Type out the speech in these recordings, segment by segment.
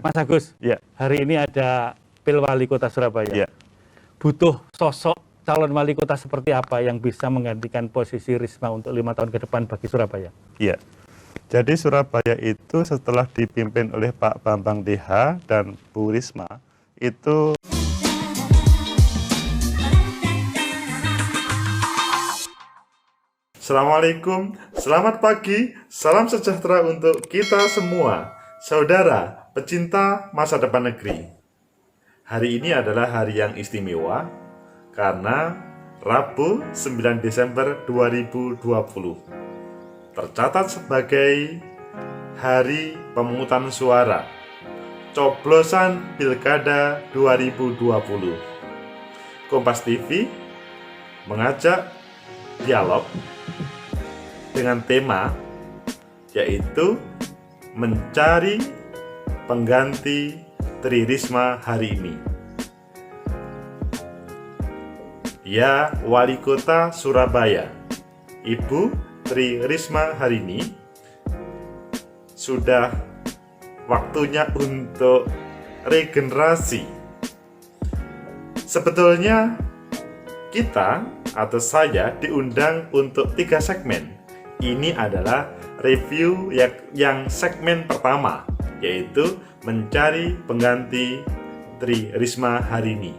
Mas Agus, Ya, hari ini ada Pil Wali Kota Surabaya. ya, Butuh sosok calon wali kota seperti apa yang bisa menggantikan posisi Risma untuk 5 tahun ke depan bagi Surabaya? ya. Jadi Surabaya itu setelah dipimpin oleh Pak Bambang DH dan Bu Risma, itu Assalamualaikum, selamat pagi, salam sejahtera untuk kita semua, saudara pecinta masa depan negeri. Hari ini adalah hari yang istimewa karena Rabu 9 Desember 2020 tercatat sebagai hari pemungutan suara coblosan Pilkada 2020. Kompas TV mengajak dialog dengan tema yaitu mencari pengganti Tri Risma hari ini. Ya, Wali Kota Surabaya, Ibu Tri Risma hari ini sudah waktunya untuk regenerasi. Sebetulnya kita atau saya diundang untuk 3 segmen. Ini adalah review yang segmen pertama, yaitu mencari pengganti Tri Risma hari ini.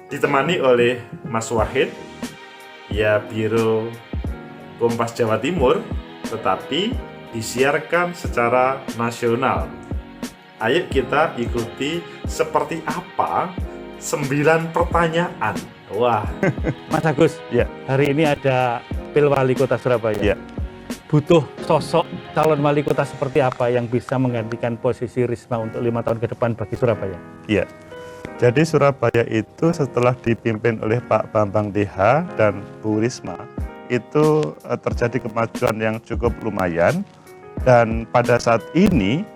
Ditemani oleh Mas Wahid, ya Biro Kompas Jawa Timur, tetapi disiarkan secara nasional. Ayo kita ikuti seperti apa 9 pertanyaan. Wah, Mas Agus, ya, hari ini ada Pil Wali Kota Surabaya. ya. Butuh sosok calon wali kota seperti apa yang bisa menggantikan posisi Risma untuk 5 tahun ke depan bagi Surabaya? Iya. Jadi Surabaya itu setelah dipimpin oleh Pak Bambang DH dan Bu Risma, itu terjadi kemajuan yang cukup lumayan, dan pada saat ini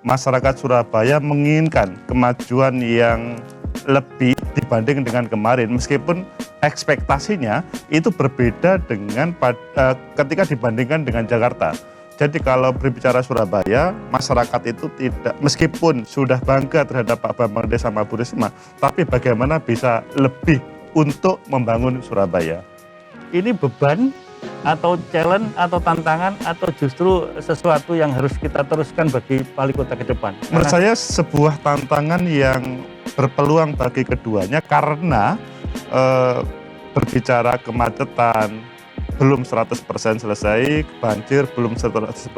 masyarakat Surabaya menginginkan kemajuan yang lebih dibanding dengan kemarin, meskipun ekspektasinya itu berbeda dengan ketika dibandingkan dengan Jakarta. Jadi kalau berbicara Surabaya, masyarakat itu tidak, meskipun sudah bangga terhadap Pak Bambang DH sama Bu Risma, tapi bagaimana bisa lebih untuk membangun Surabaya. Ini beban atau challenge atau tantangan atau justru sesuatu yang harus kita teruskan bagi wali kota ke depan? Menurut saya sebuah tantangan yang berpeluang bagi keduanya, karena berbicara kemacetan belum 100% selesai, banjir belum 100%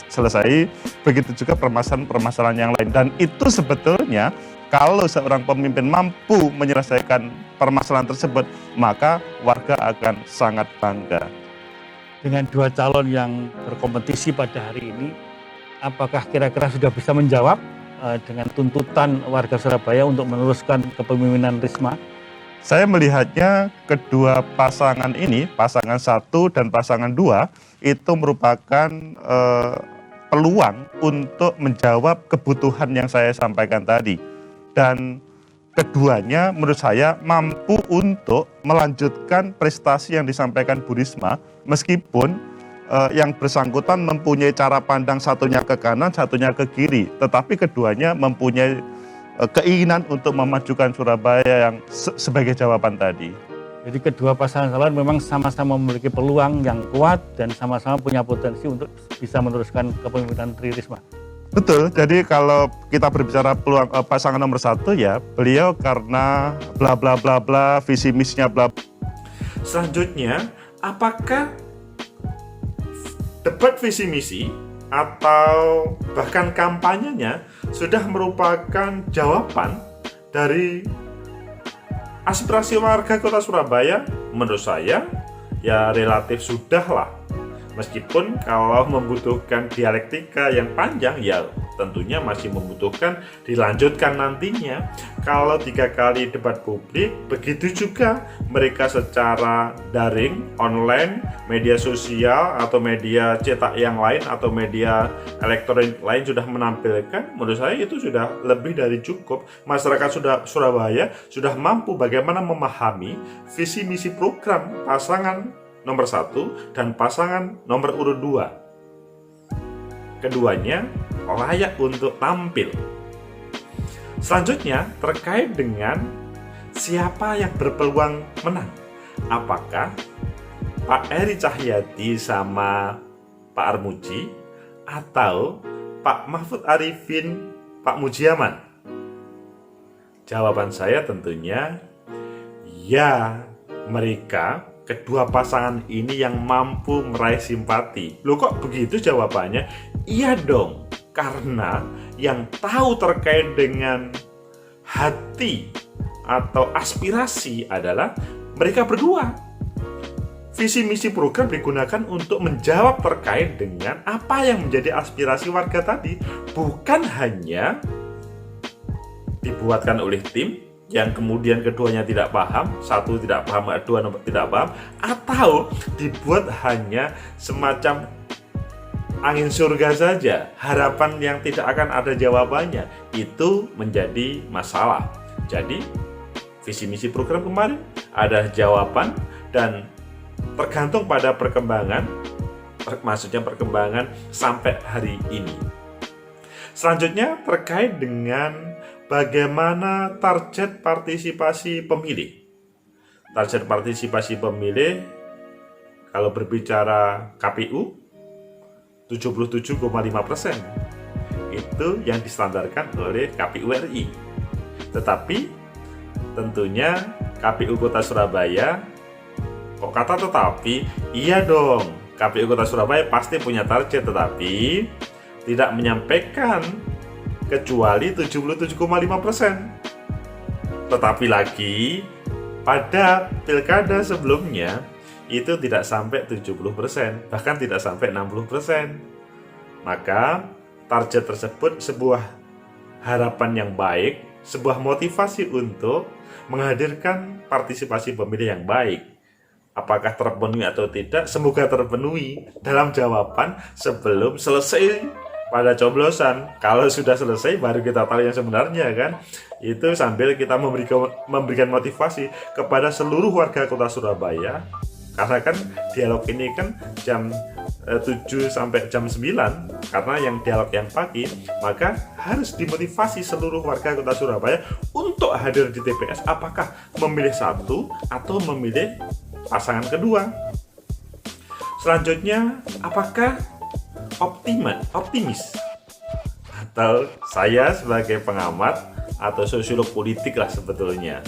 selesai, begitu juga permasalahan-permasalahan yang lain. Dan itu sebetulnya kalau seorang pemimpin mampu menyelesaikan permasalahan tersebut, maka warga akan sangat bangga. Dengan 2 calon yang berkompetisi pada hari ini, apakah kira-kira sudah bisa menjawab dengan tuntutan warga Surabaya untuk meneruskan kepemimpinan Risma? Saya melihatnya kedua pasangan ini, pasangan 1 dan pasangan 2, itu merupakan peluang untuk menjawab kebutuhan yang saya sampaikan tadi. Dan keduanya menurut saya mampu untuk melanjutkan prestasi yang disampaikan Bu Risma, meskipun yang bersangkutan mempunyai cara pandang, satunya ke kanan, satunya ke kiri, tetapi keduanya mempunyai keinginan untuk memajukan Surabaya yang sebagai jawaban tadi. Jadi kedua pasangan calon memang sama-sama memiliki peluang yang kuat dan sama-sama punya potensi untuk bisa meneruskan kepemimpinan Tri Risma. Betul, jadi kalau kita berbicara peluang pasangan nomor 1, ya beliau karena bla bla bla bla, visi misinya bla. Selanjutnya, apakah debat visi misi atau bahkan kampanyenya sudah merupakan jawaban dari aspirasi warga kota Surabaya? Menurut saya ya relatif sudahlah. Meskipun kalau membutuhkan dialektika yang panjang, ya tentunya masih membutuhkan dilanjutkan nantinya. Kalau 3 kali debat publik, begitu juga mereka secara daring, online, media sosial atau media cetak yang lain atau media elektronik lain sudah menampilkan. Menurut saya itu sudah lebih dari cukup. Masyarakat Surabaya sudah mampu bagaimana memahami visi misi program pasangan nomor 1 dan pasangan nomor urut 2. Keduanya layak untuk tampil. Selanjutnya terkait dengan siapa yang berpeluang menang. Apakah Pak Eri Cahyadi sama Pak Armuji atau Pak Mahfud Arifin, Pak Mujiaman? Jawaban saya tentunya ya, mereka kedua pasangan ini yang mampu meraih simpati. Loh, kok begitu jawabannya? Iya dong, karena yang tahu terkait dengan hati atau aspirasi adalah mereka berdua. Visi misi program digunakan untuk menjawab terkait dengan apa yang menjadi aspirasi warga tadi, bukan hanya dibuatkan oleh tim yang kemudian keduanya tidak paham, satu tidak paham, dua tidak paham, atau dibuat hanya semacam angin surga saja, harapan yang tidak akan ada jawabannya. Itu menjadi masalah. Jadi visi misi program kemarin ada jawaban dan tergantung pada perkembangan, maksudnya perkembangan sampai hari ini. Selanjutnya terkait dengan bagaimana target partisipasi pemilih. Target partisipasi pemilih kalau berbicara KPU 77,5%. Itu yang distandarkan oleh KPU RI. Tetapi tentunya KPU Kota Surabaya, kok kata tetapi, iya dong, KPU Kota Surabaya pasti punya target, tetapi tidak menyampaikan kecuali 77,5%. Tetapi lagi pada pilkada sebelumnya itu tidak sampai 70%, bahkan tidak sampai 60%. Maka target tersebut sebuah harapan yang baik, sebuah motivasi untuk menghadirkan partisipasi pemilih yang baik. Apakah terpenuhi atau tidak? Semoga terpenuhi dalam jawaban sebelum selesai pada coblosan. Kalau sudah selesai baru kita tahu yang sebenarnya kan. Itu sambil kita memberikan motivasi kepada seluruh warga Kota Surabaya. Karena kan dialog ini kan jam 7 sampai jam 9, karena yang dialog yang pagi, maka harus dimotivasi seluruh warga Kota Surabaya untuk hadir di TPS, apakah memilih satu atau memilih pasangan kedua. Selanjutnya, apakah optimis? Atau saya sebagai pengamat atau sosiolog politik lah sebetulnya,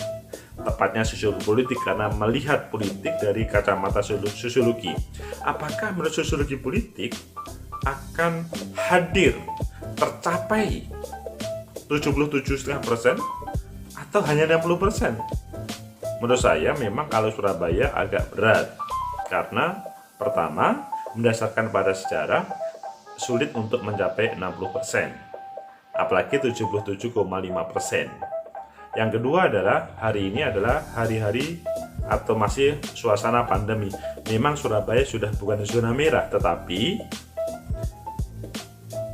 tepatnya sosiologi politik, karena melihat politik dari kacamata sosiologi. Apakah menurut sosiologi politik akan hadir tercapai 77,5% atau hanya 60%? Menurut saya memang kalau Surabaya agak berat, karena pertama berdasarkan pada sejarah sulit untuk mencapai 60%, apalagi 77,5%. Yang kedua adalah hari ini adalah hari-hari atau masih suasana pandemi. Memang Surabaya sudah bukan zona merah, tetapi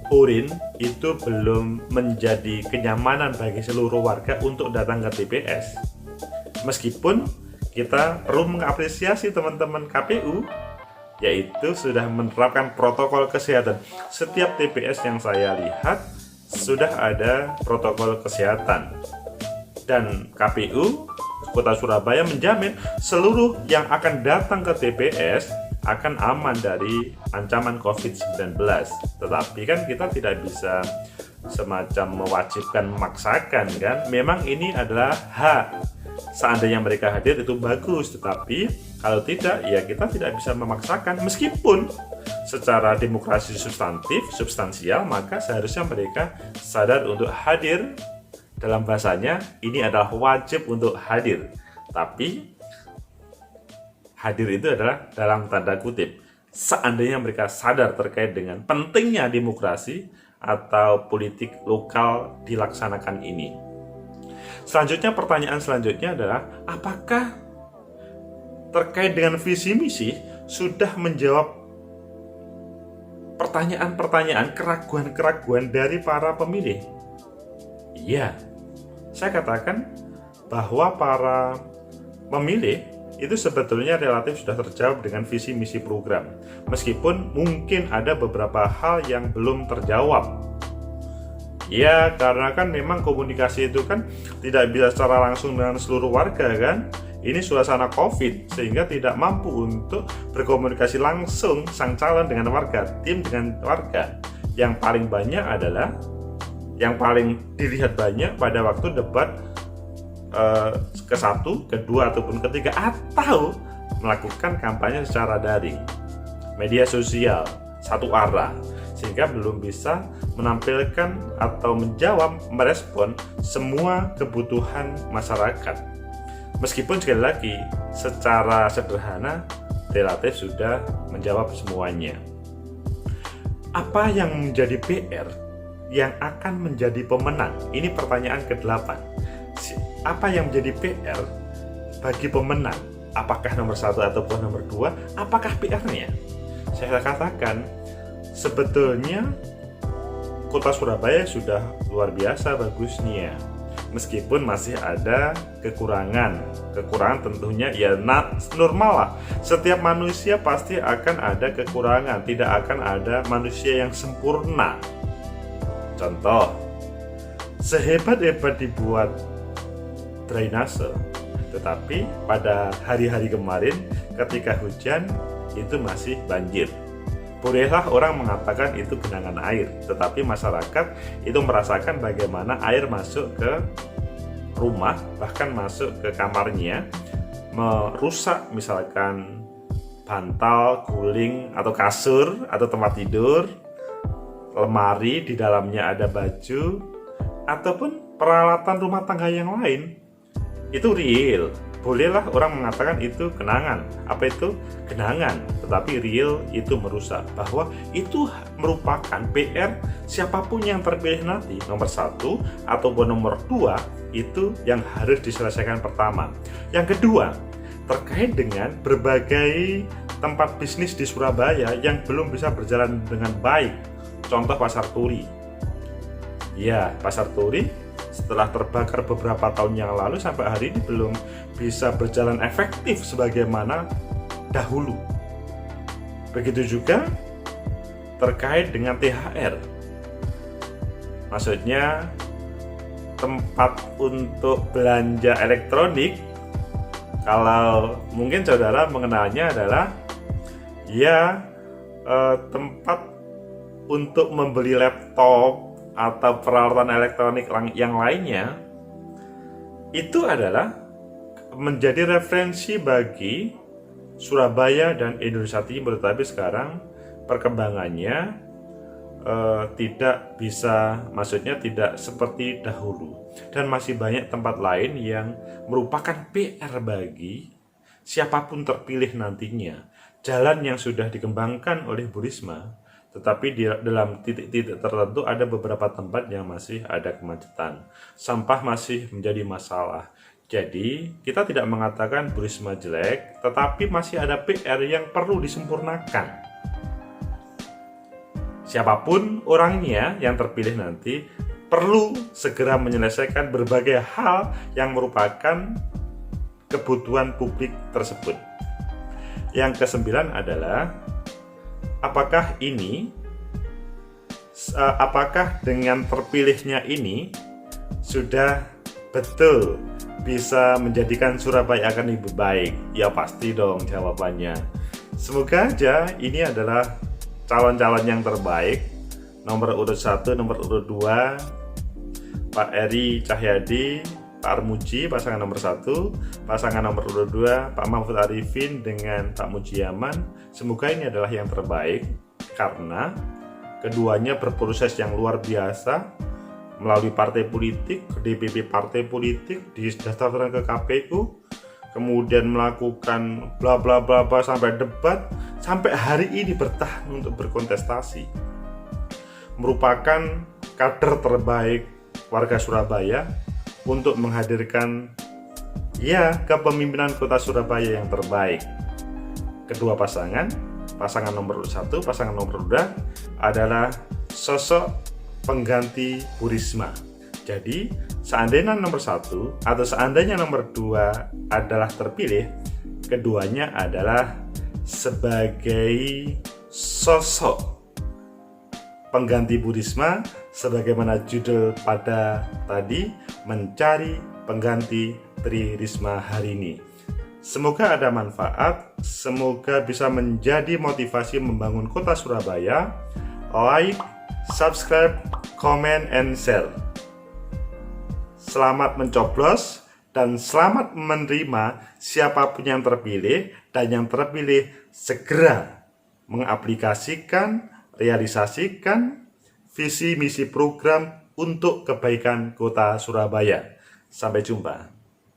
urin itu belum menjadi kenyamanan bagi seluruh warga untuk datang ke TPS. Meskipun kita perlu mengapresiasi teman-teman KPU, yaitu sudah menerapkan protokol kesehatan. Setiap TPS yang saya lihat sudah ada protokol kesehatan. Dan KPU Kota Surabaya menjamin seluruh yang akan datang ke TPS akan aman dari ancaman COVID-19. Tetapi kan kita tidak bisa semacam mewajibkan, memaksakan kan. Memang ini adalah hak. Seandainya mereka hadir itu bagus, tetapi kalau tidak ya kita tidak bisa memaksakan. Meskipun secara demokrasi substansial, maka seharusnya mereka sadar untuk hadir. Dalam bahasanya ini adalah wajib untuk hadir, tapi hadir itu adalah dalam tanda kutip. Seandainya mereka sadar terkait dengan pentingnya demokrasi atau politik lokal dilaksanakan ini. Selanjutnya, pertanyaan selanjutnya adalah apakah terkait dengan visi misi sudah menjawab pertanyaan-pertanyaan, keraguan-keraguan dari para pemilih? Iya, saya katakan bahwa para pemilih itu sebetulnya relatif sudah terjawab dengan visi misi program. Meskipun mungkin ada beberapa hal yang belum terjawab. Ya, karena kan memang komunikasi itu kan tidak bisa secara langsung dengan seluruh warga kan. Ini suasana COVID sehingga tidak mampu untuk berkomunikasi langsung sang calon dengan warga, tim dengan warga. Yang paling banyak adalah yang paling dilihat banyak pada waktu debat ke-1, kedua ataupun ketiga, atau melakukan kampanye secara daring, media sosial satu arah, sehingga belum bisa menampilkan atau menjawab, merespon semua kebutuhan masyarakat. Meskipun sekali lagi secara sederhana relatif sudah menjawab semuanya. Apa yang menjadi PR yang akan menjadi pemenang? Ini pertanyaan ke-8. Apa yang menjadi PR bagi pemenang? Apakah nomor 1 ataupun nomor 2? Apakah PR-nya? Saya katakan sebetulnya Kota Surabaya sudah luar biasa bagusnya. Meskipun masih ada kekurangan tentunya ya normal lah. Setiap manusia pasti akan ada kekurangan, tidak akan ada manusia yang sempurna. Contoh, sehebat-hebat dibuat drainase, tetapi pada hari-hari kemarin ketika hujan itu masih banjir. Bolehlah orang mengatakan itu genangan air, tetapi masyarakat itu merasakan bagaimana air masuk ke rumah, bahkan masuk ke kamarnya, merusak misalkan bantal, guling, atau kasur, atau tempat tidur, lemari, di dalamnya ada baju, ataupun peralatan rumah tangga yang lain. Itu real. Bolehlah orang mengatakan itu genangan. Apa itu? Genangan. Tetapi real itu merusak. Bahwa itu merupakan PR siapapun yang terpilih nanti, nomor 1 ataupun nomor 2, itu yang harus diselesaikan pertama. Yang kedua, terkait dengan berbagai tempat bisnis di Surabaya yang belum bisa berjalan dengan baik. Contoh Pasar Turi. Ya, Pasar Turi setelah terbakar beberapa tahun yang lalu sampai hari ini belum bisa berjalan efektif sebagaimana dahulu. Begitu juga terkait dengan THR. Maksudnya tempat untuk belanja elektronik, kalau mungkin saudara mengenalnya adalah ya tempat untuk membeli laptop atau peralatan elektronik yang lainnya, itu adalah menjadi referensi bagi Surabaya dan Indonesia Timur. Tapi sekarang perkembangannya tidak bisa, maksudnya tidak seperti dahulu, dan masih banyak tempat lain yang merupakan PR bagi siapapun terpilih nantinya. Jalan yang sudah dikembangkan oleh Bu Risma, tetapi di dalam titik-titik tertentu ada beberapa tempat yang masih ada kemacetan. Sampah masih menjadi masalah. Jadi kita tidak mengatakan Bu Risma jelek, tetapi masih ada PR yang perlu disempurnakan. Siapapun orangnya yang terpilih nanti perlu segera menyelesaikan berbagai hal yang merupakan kebutuhan publik tersebut. Yang ke-9 adalah apakah dengan terpilihnya ini sudah betul bisa menjadikan Surabaya akan lebih baik? Ya pasti dong jawabannya. Semoga aja ini adalah calon-calon yang terbaik. Nomor urut 1, nomor urut 2, Pak Eri Cahyadi, Pak Armuji, pasangan nomor 1, pasangan nomor urut 2, Pak Mahfud Arifin dengan Pak Mujiaman. Semoga ini adalah yang terbaik, karena keduanya berproses yang luar biasa melalui partai politik, DPP partai politik, didaftarkan ke KPU, kemudian melakukan bla bla bla bla sampai debat, sampai hari ini bertahan untuk berkontestasi. Merupakan kader terbaik warga Surabaya untuk menghadirkan kepemimpinan kota Surabaya yang terbaik. Kedua pasangan nomor 1, pasangan nomor 2 adalah sosok pengganti Bu Risma. Jadi seandainya nomor 1 atau seandainya nomor 2 adalah terpilih, keduanya adalah sebagai sosok pengganti Bu Risma sebagaimana judul pada tadi, mencari pengganti Tri Risma hari ini. Semoga ada manfaat, semoga bisa menjadi motivasi membangun kota Surabaya. Like, subscribe, comment, and share. Selamat mencoblos dan selamat menerima siapapun yang terpilih, dan yang terpilih segera mengaplikasikan, realisasikan visi misi program untuk kebaikan kota Surabaya. Sampai jumpa.